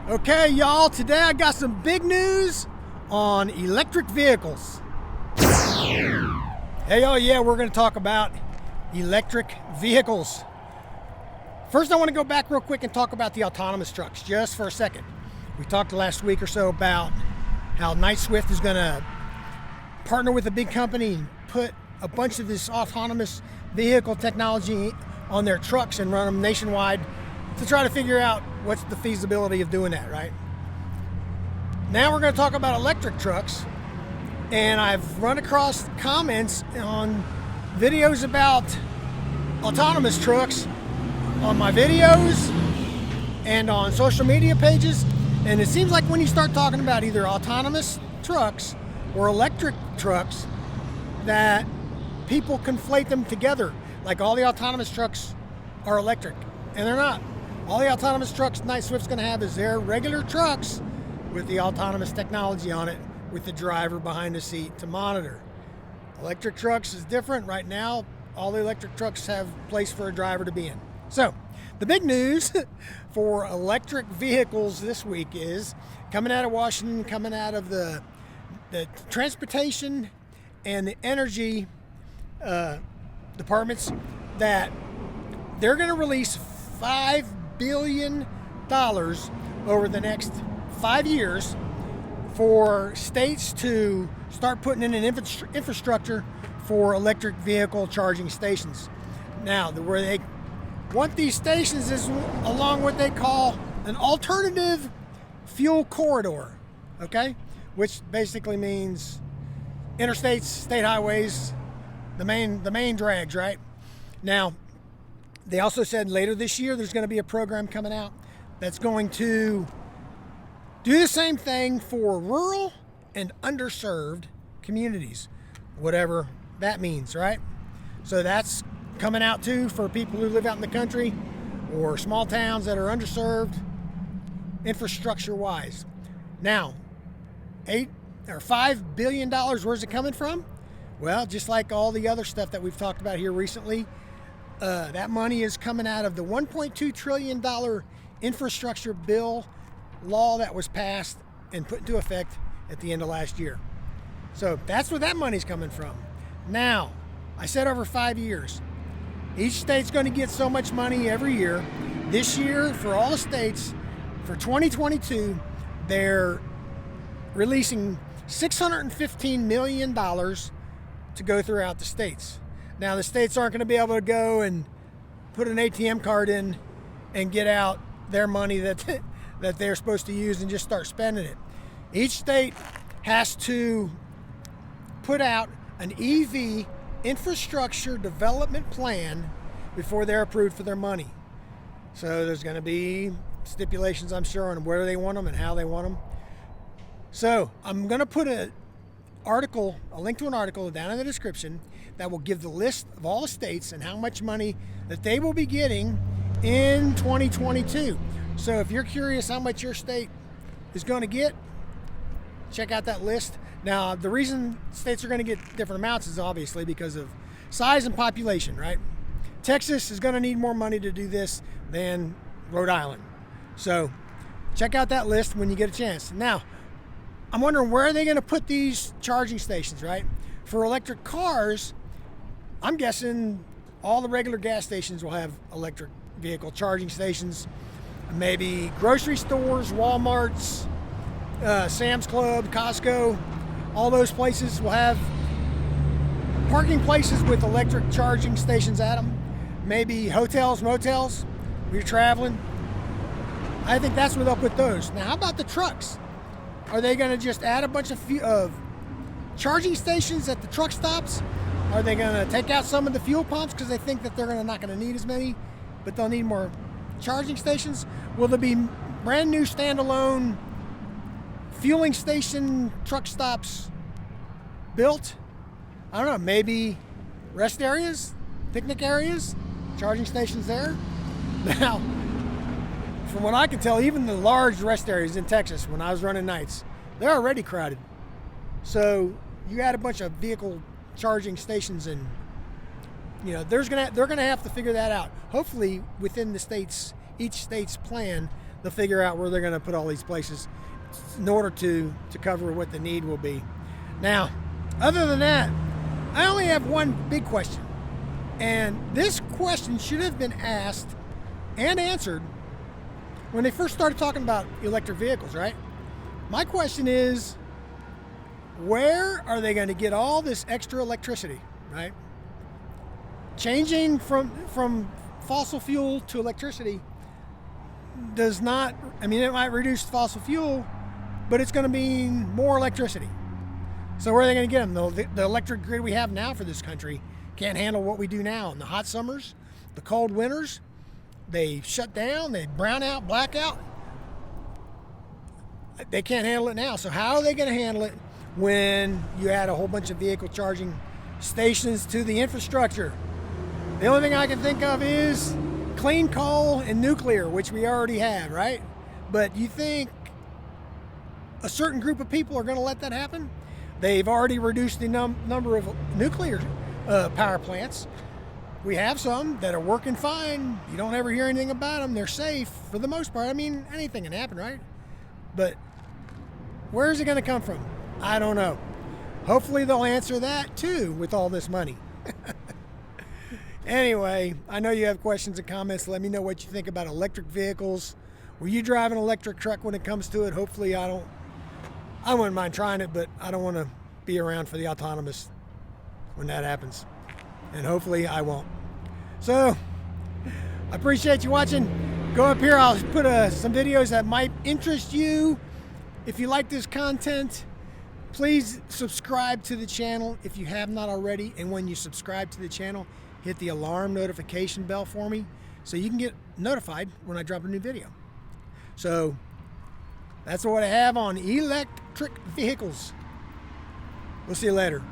Okay, y'all, today I got some big news on electric vehicles. Hey, y'all, yeah, we're going to talk about electric vehicles. First, I want to go back real quick and talk about the autonomous trucks just for a second. We talked last week or so about how Knight-Swift is going to partner with a big company and put a bunch of this autonomous vehicle technology on their trucks and run them nationwide to try to figure out what's the feasibility of doing that, right? Now we're going to talk about electric trucks, and I've run across comments on videos about autonomous trucks on my videos and on social media pages, and it seems like when you start talking about either autonomous trucks or electric trucks that people conflate them together, like all the autonomous trucks are electric, and they're not. All the autonomous trucks Knight-Swift's going to have is their regular trucks with the autonomous technology on it, with the driver behind the seat to monitor. Electric trucks is different. Right now, all the electric trucks have a place for a driver to be in. So, the big news for electric vehicles this week is coming out of Washington, coming out of the transportation and the energy departments, that they're going to release $5 billion over the next 5 years for states to start putting in an infrastructure for electric vehicle charging stations. Now, where they want these stations is along what they call an alternative fuel corridor, okay? Which basically means interstates, state highways, the main drags, right? Now, they also said later this year there's going to be a program coming out that's going to do the same thing for rural and underserved communities, whatever that means, right? So that's coming out too for people who live out in the country or small towns that are underserved infrastructure-wise. Now, $5 billion, where's it coming from? Well, just like all the other stuff that we've talked about here recently, that money is coming out of the $1.2 trillion infrastructure bill law that was passed and put into effect at the end of last year. So that's where that money's coming from. Now, I said over 5 years, each state's going to get so much money every year. This year, for all the states, for 2022, they're releasing $615 million to go throughout the states. Now, the states aren't going to be able to go and put an ATM card in and get out their money that they're supposed to use and just start spending it. Each state has to put out an EV infrastructure development plan before they're approved for their money. So there's going to be stipulations, I'm sure, on where they want them and how they want them. So I'm going to put a link to an article down in the description that will give the list of all the states and how much money that they will be getting in 2022. So if you're curious how much your state is going to get, check out that list. Now, the reason states are going to get different amounts is obviously because of size and population, right? Texas is going to need more money to do this than Rhode Island. So check out that list when you get a chance. Now, I'm wondering, where are they going to put these charging stations, right? For electric cars, I'm guessing all the regular gas stations will have electric vehicle charging stations. Maybe grocery stores, Walmarts, Sam's Club, Costco, all those places will have parking places with electric charging stations at them. Maybe hotels, motels, when you're traveling. I think that's where they'll put those. Now, how about the trucks? Are they going to just add a bunch of charging stations at the truck stops? Are they going to take out some of the fuel pumps because they think that they're not going to need as many, but they'll need more charging stations? Will there be brand new standalone fueling station truck stops built? I don't know, maybe rest areas, picnic areas, charging stations there? Now, from what I can tell, even the large rest areas in Texas, when I was running nights, they're already crowded. So you add a bunch of vehicle charging stations, and you know they're gonna have to figure that out. Hopefully, within the states, each state's plan, they'll figure out where they're going to put all these places in order to cover what the need will be. Now, other than that, I only have one big question. And this question should have been asked and answered when they first started talking about electric vehicles, right? My question is, where are they going to get all this extra electricity, right? Changing from fossil fuel to electricity does not, I mean, it might reduce fossil fuel, but it's going to mean more electricity. So where are they going to get them? The electric grid we have now for this country can't handle what we do now. In the hot summers, the cold winters, they shut down, they brown out, black out. They can't handle it now. So how are they going to handle it when you add a whole bunch of vehicle charging stations to the infrastructure? The only thing I can think of is clean coal and nuclear, which we already have, right? But you think a certain group of people are going to let that happen? They've already reduced the number of nuclear power plants. We have some that are working fine. You don't ever hear anything about them. They're safe for the most part. I mean, anything can happen, right? But where is it going to come from? I don't know. Hopefully they'll answer that too with all this money. Anyway, I know you have questions and comments. Let me know what you think about electric vehicles. Will you drive an electric truck when it comes to it? Hopefully I wouldn't mind trying it, but I don't want to be around for the autonomous when that happens. And hopefully I won't. So, I appreciate you watching. Go up here, I'll put some videos that might interest you. If you like this content, please subscribe to the channel if you have not already. And when you subscribe to the channel, hit the alarm notification bell for me so you can get notified when I drop a new video. So, that's what I have on electric vehicles. We'll see you later.